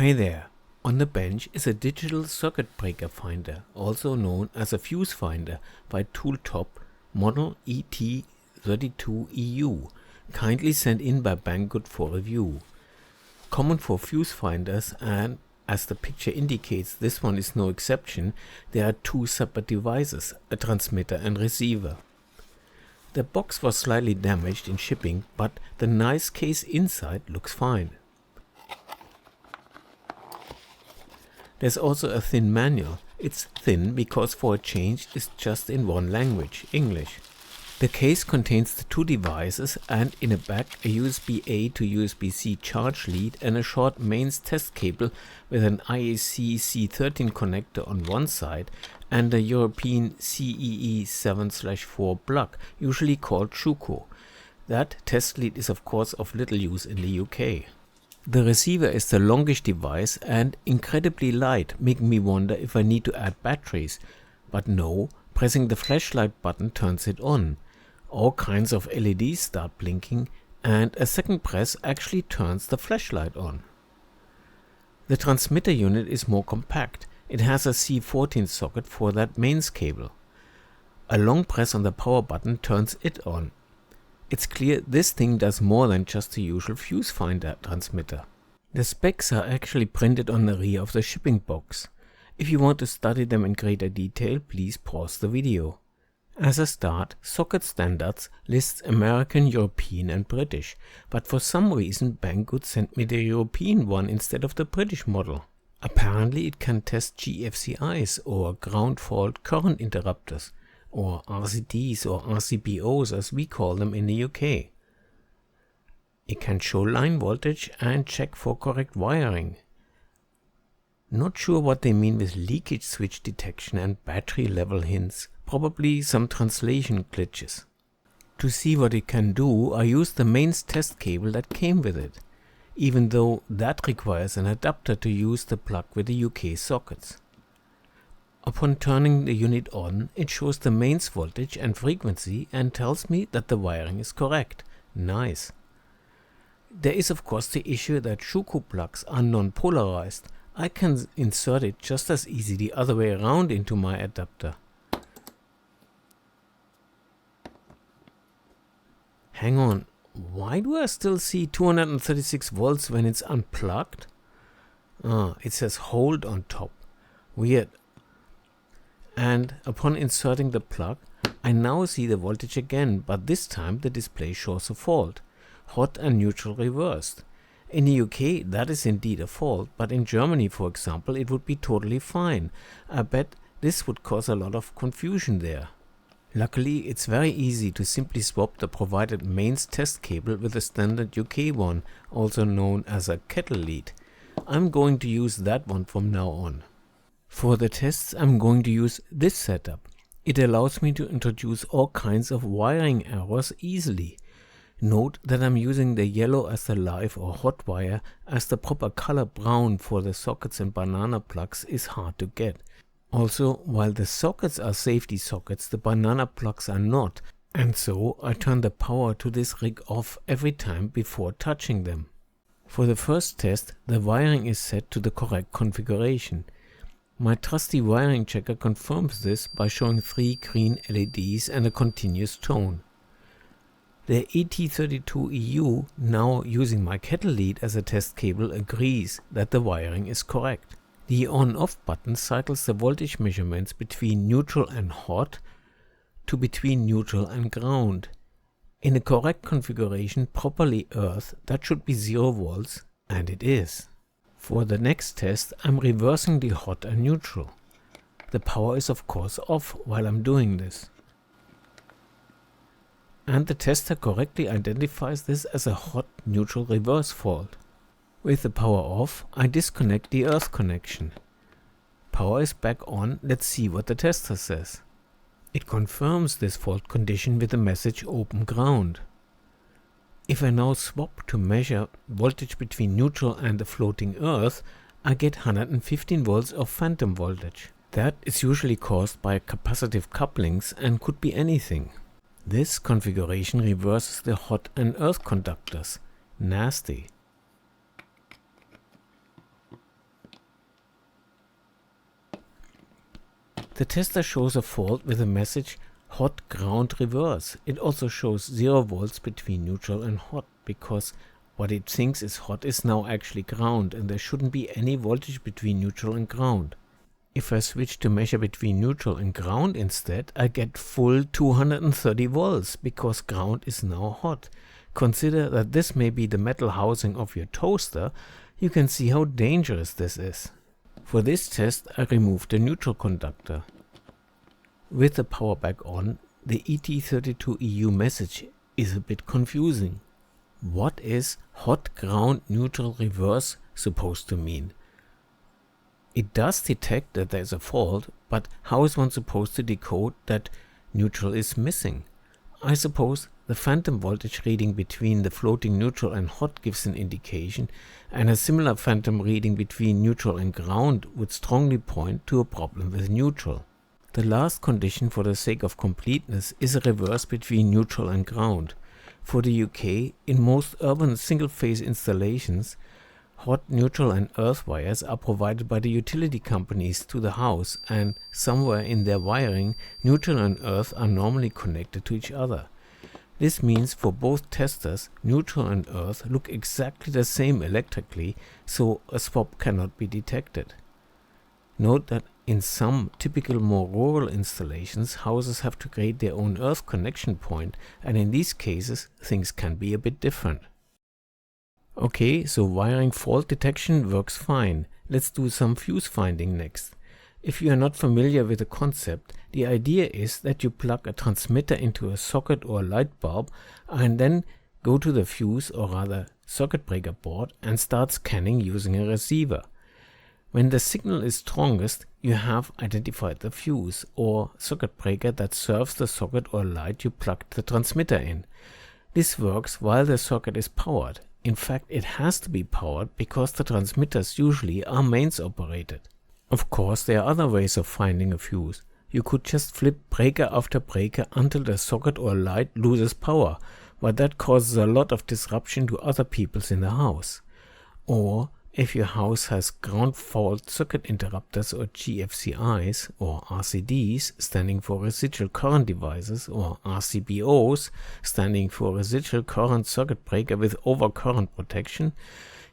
Hi there! On the bench is a digital circuit breaker finder, also known as a fuse finder, by TOOLTOP, model ET32EU, kindly sent in by Banggood for review. Common for fuse finders, and as the picture indicates this one is no exception, there are two separate devices, a transmitter and receiver. The box was slightly damaged in shipping, but the nice case inside looks fine. There's also a thin manual. It's thin because for a change it's just in one language, English. The case contains the two devices and in the back a USB-A to USB-C charge lead and a short mains test cable with an IEC C13 connector on one side and a European CEE 7/4 plug, usually called THWcave. That test lead is of course of little use in the UK. The receiver is the longish device and incredibly light, making me wonder if I need to add batteries. But no, pressing the flashlight button turns it on. All kinds of LEDs start blinking and a second press actually turns the flashlight on. The transmitter unit is more compact. It has a C14 socket for that mains cable. A long press on the power button turns it on. It's clear this thing does more than just the usual fuse finder transmitter. The specs are actually printed on the rear of the shipping box. If you want to study them in greater detail, please pause the video. As a start, Socket Standards lists American, European and British, but for some reason Banggood sent me the European one instead of the British model. Apparently it can test GFCIs or ground fault current interrupters, or RCDs or RCBOs as we call them in the UK. It can show line voltage and check for correct wiring. Not sure what they mean with leakage switch detection and battery level hints, probably some translation glitches. To see what it can do, I used the mains test cable that came with it, even though that requires an adapter to use the plug with the UK sockets. Upon turning the unit on, it shows the mains voltage and frequency and tells me that the wiring is correct. Nice. There is of course the issue that THWcave plugs are non-polarized. I can insert it just as easy the other way around into my adapter. Hang on, why do I still see 236 volts when it's unplugged? It says hold on top. Weird. And upon inserting the plug, I now see the voltage again, but this time the display shows a fault. Hot and neutral reversed. In the UK that is indeed a fault, but in Germany for example it would be totally fine. I bet this would cause a lot of confusion there. Luckily it's very easy to simply swap the provided mains test cable with the standard UK one, also known as a kettle lead. I'm going to use that one from now on. For the tests I'm going to use this setup. It allows me to introduce all kinds of wiring errors easily. Note that I'm using the yellow as the live or hot wire, as the proper color brown for the sockets and banana plugs is hard to get. Also, while the sockets are safety sockets, the banana plugs are not, and so I turn the power to this rig off every time before touching them. For the first test, the wiring is set to the correct configuration. My trusty wiring checker confirms this by showing 3 green LEDs and a continuous tone. The ET32EU, now using my kettle lead as a test cable, agrees that the wiring is correct. The on-off button cycles the voltage measurements between neutral and hot to between neutral and ground. In the correct configuration, properly earthed, that should be 0 volts, and it is. For the next test, I'm reversing the hot and neutral. The power is of course off while I'm doing this. And the tester correctly identifies this as a hot neutral reverse fault. With the power off, I disconnect the earth connection. Power is back on. Let's see what the tester says. It confirms this fault condition with the message open ground. If I now swap to measure voltage between neutral and the floating earth, I get 115 volts of phantom voltage. That is usually caused by capacitive couplings and could be anything. This configuration reverses the hot and earth conductors. Nasty. The tester shows a fault with the message hot ground reverse. It also shows 0 volts between neutral and hot, because what it thinks is hot is now actually ground, and there shouldn't be any voltage between neutral and ground. If I switch to measure between neutral and ground instead, I get full 230 volts, because ground is now hot. Consider that this may be the metal housing of your toaster. You can see how dangerous this is. For this test, I removed the neutral conductor. With the power back on, the ET32EU message is a bit confusing. What is hot ground neutral reverse supposed to mean? It does detect that there is a fault, but how is one supposed to decode that neutral is missing? I suppose the phantom voltage reading between the floating neutral and hot gives an indication, and a similar phantom reading between neutral and ground would strongly point to a problem with neutral. The last condition, for the sake of completeness, is a reverse between neutral and ground. For the UK, in most urban single-phase installations, hot, neutral and earth wires are provided by the utility companies to the house, and somewhere in their wiring, neutral and earth are normally connected to each other. This means for both testers, neutral and earth look exactly the same electrically, so a swap cannot be detected. Note that in some typical more rural installations, houses have to create their own earth connection point, and in these cases things can be a bit different. Okay, so wiring fault detection works fine. Let's do some fuse finding next. If you are not familiar with the concept, the idea is that you plug a transmitter into a socket or a light bulb and then go to the fuse, or rather circuit breaker board, and start scanning using a receiver. When the signal is strongest, you have identified the fuse or circuit breaker that serves the socket or light you plugged the transmitter in. This works while the circuit is powered. In fact, it has to be powered because the transmitters usually are mains operated. Of course, there are other ways of finding a fuse. You could just flip breaker after breaker until the socket or light loses power, but that causes a lot of disruption to other peoples in the house. Or if your house has ground fault circuit interrupters, or GFCIs, or RCDs standing for residual current devices, or RCBOs standing for residual current circuit breaker with overcurrent protection,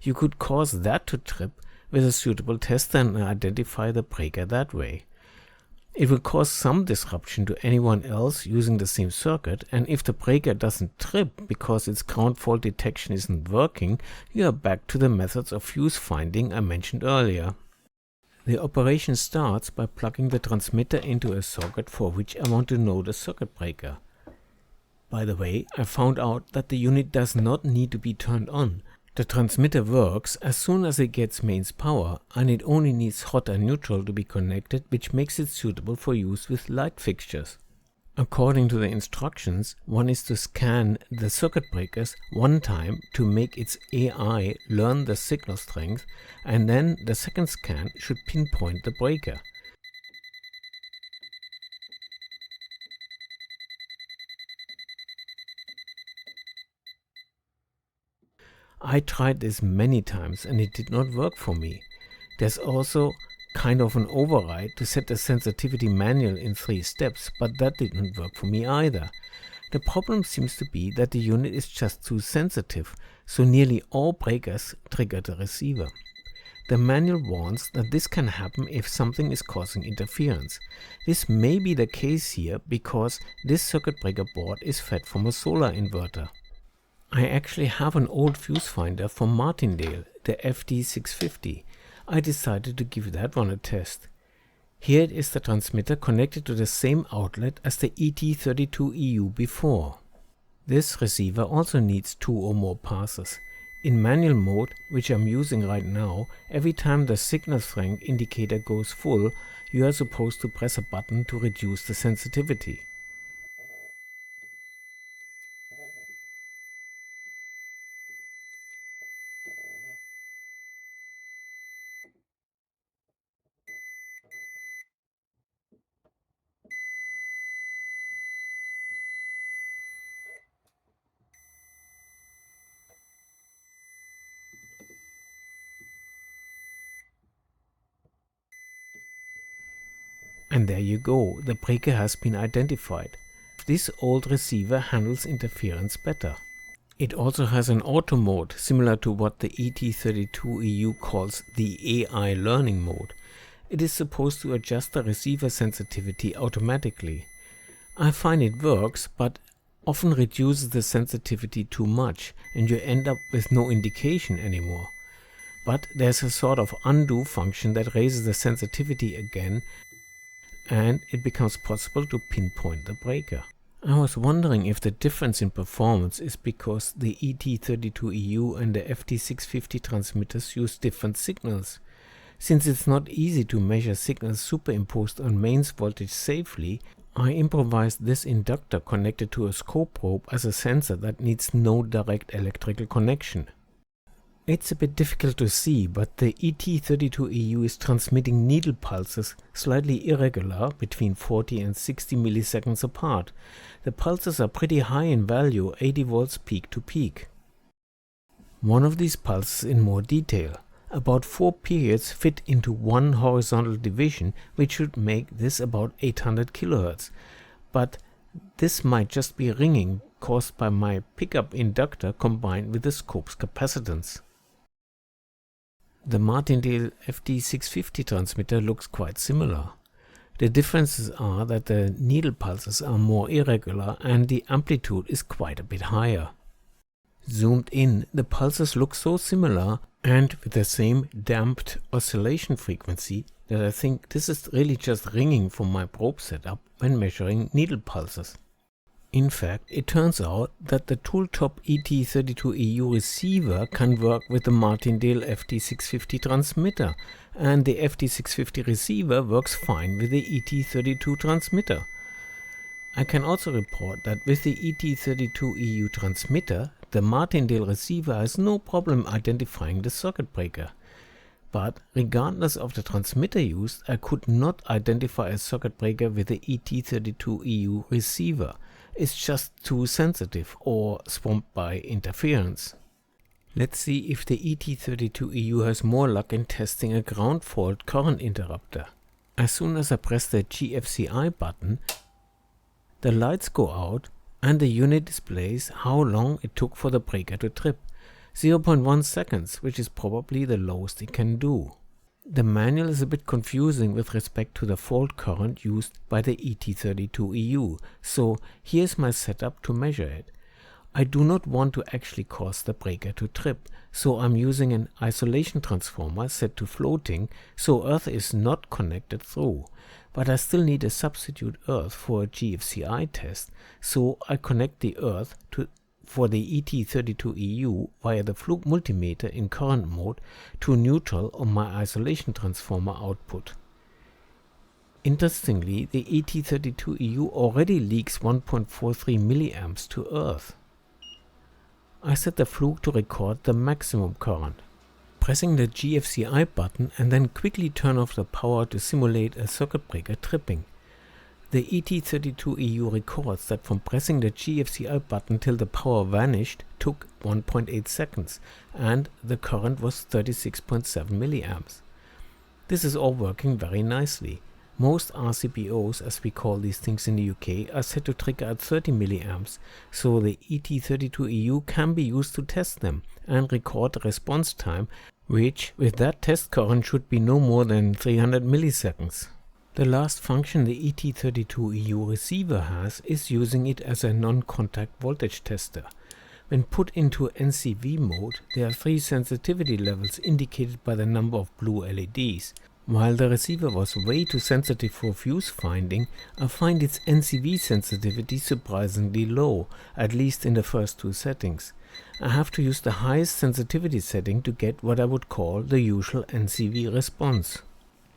you could cause that to trip with a suitable tester and identify the breaker that way. It will cause some disruption to anyone else using the same circuit, and if the breaker doesn't trip because its ground fault detection isn't working, you are back to the methods of fuse finding I mentioned earlier. The operation starts by plugging the transmitter into a socket for which I want to know the circuit breaker. By the way, I found out that the unit does not need to be turned on. The transmitter works as soon as it gets mains power, and it only needs hot and neutral to be connected, which makes it suitable for use with light fixtures. According to the instructions, one is to scan the circuit breakers one time to make its AI learn the signal strength, and then the second scan should pinpoint the breaker. I tried this many times and it did not work for me. There's also kind of an override to set the sensitivity manual in 3 steps, but that didn't work for me either. The problem seems to be that the unit is just too sensitive, so nearly all breakers trigger the receiver. The manual warns that this can happen if something is causing interference. This may be the case here because this circuit breaker board is fed from a solar inverter. I actually have an old fuse finder from Martindale, the FD650. I decided to give that one a test. Here it is, the transmitter connected to the same outlet as the ET32EU before. This receiver also needs 2 or more passes. In manual mode, which I'm using right now, every time the signal strength indicator goes full, you are supposed to press a button to reduce the sensitivity. And there you go, the breaker has been identified. This old receiver handles interference better. It also has an auto mode, similar to what the ET32EU calls the AI learning mode. It is supposed to adjust the receiver sensitivity automatically. I find it works, but often reduces the sensitivity too much and you end up with no indication anymore. But there's a sort of undo function that raises the sensitivity again and it becomes possible to pinpoint the breaker. I was wondering if the difference in performance is because the ET32EU and the FT650 transmitters use different signals. Since it's not easy to measure signals superimposed on mains voltage safely, I improvised this inductor connected to a scope probe as a sensor that needs no direct electrical connection. It's a bit difficult to see, but the ET32EU is transmitting needle pulses slightly irregular between 40 and 60 milliseconds apart. The pulses are pretty high in value, 80 volts peak to peak. One of these pulses in more detail. About 4 periods fit into one horizontal division, which should make this about 800 kHz. But this might just be ringing caused by my pickup inductor combined with the scope's capacitance. The Martindale FT650 transmitter looks quite similar. The differences are that the needle pulses are more irregular and the amplitude is quite a bit higher. Zoomed in, the pulses look so similar and with the same damped oscillation frequency that I think this is really just ringing from my probe setup when measuring needle pulses. In fact, it turns out that the TOOLTOP ET32EU receiver can work with the Martindale FT650 transmitter, and the FT650 receiver works fine with the ET32 transmitter. I can also report that with the ET32EU transmitter, the Martindale receiver has no problem identifying the circuit breaker. But regardless of the transmitter used, I could not identify a circuit breaker with the ET32EU receiver. It's just too sensitive or swamped by interference. Let's see if the ET32EU has more luck in testing a ground fault current interrupter. As soon as I press the GFCI button, the lights go out and the unit displays how long it took for the breaker to trip. 0.1 seconds, which is probably the lowest it can do. The manual is a bit confusing with respect to the fault current used by the ET32EU, so here's my setup to measure it. I do not want to actually cause the breaker to trip, so I'm using an isolation transformer set to floating, so earth is not connected through. But I still need a substitute earth for a GFCI test, so I connect the earth for the ET32EU via the Fluke multimeter in current mode to neutral on my isolation transformer output. Interestingly, the ET32EU already leaks 1.43 milliamps to earth. I set the Fluke to record the maximum current. Pressing the GFCI button and then quickly turn off the power to simulate a circuit breaker tripping. The ET32EU records that from pressing the GFCI button till the power vanished took 1.8 seconds and the current was 36.7 milliamps. This is all working very nicely. Most RCPOs, as we call these things in the UK, are set to trigger at 30 milliamps, so the ET32EU can be used to test them and record the response time, which with that test current should be no more than 300 milliseconds. The last function the ET32EU receiver has is using it as a non-contact voltage tester. When put into NCV mode, there are 3 sensitivity levels indicated by the number of blue LEDs. While the receiver was way too sensitive for fuse finding, I find its NCV sensitivity surprisingly low, at least in the first 2 settings. I have to use the highest sensitivity setting to get what I would call the usual NCV response.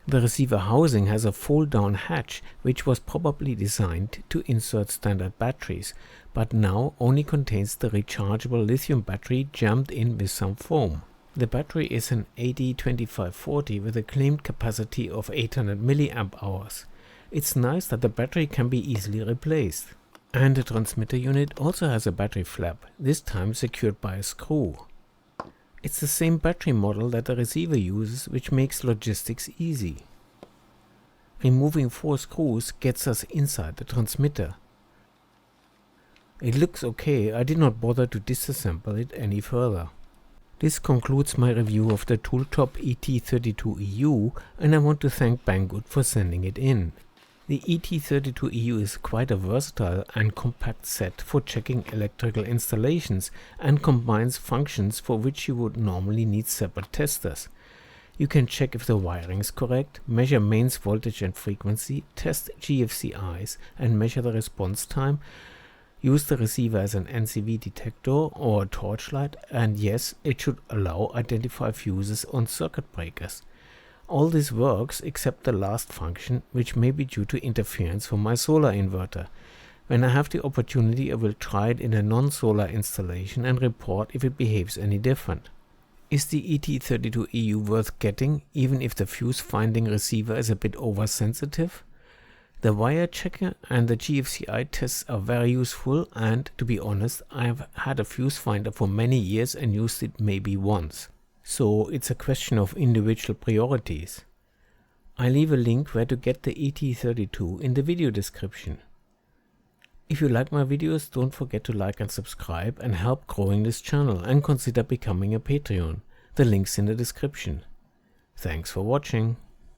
The receiver housing has a fold-down hatch, which was probably designed to insert standard batteries, but now only contains the rechargeable lithium battery jammed in with some foam. The battery is an AD2540 with a claimed capacity of 800 mAh. It's nice that the battery can be easily replaced. And the transmitter unit also has a battery flap, this time secured by a screw. It's the same battery model that the receiver uses, which makes logistics easy. Removing 4 screws gets us inside the transmitter. It looks okay, I did not bother to disassemble it any further. This concludes my review of the TOOLTOP ET32EU, and I want to thank Banggood for sending it in. The ET32EU is quite a versatile and compact set for checking electrical installations and combines functions for which you would normally need separate testers. You can check if the wiring is correct, measure mains voltage and frequency, test GFCIs and measure the response time, use the receiver as an NCV detector or a torchlight, and yes, it should allow identify fuses on circuit breakers. All this works except the last function, which may be due to interference from my solar inverter. When I have the opportunity, I will try it in a non-solar installation and report if it behaves any different. Is the ET32EU worth getting, even if the fuse finding receiver is a bit oversensitive? The wire checker and the GFCI tests are very useful, and to be honest, I have had a fuse finder for many years and used it maybe once. So it's a question of individual priorities. I leave a link where to get the ET32 in the video description. If you like my videos, don't forget to like and subscribe and help growing this channel, and consider becoming a Patreon. The link's in the description. Thanks for watching.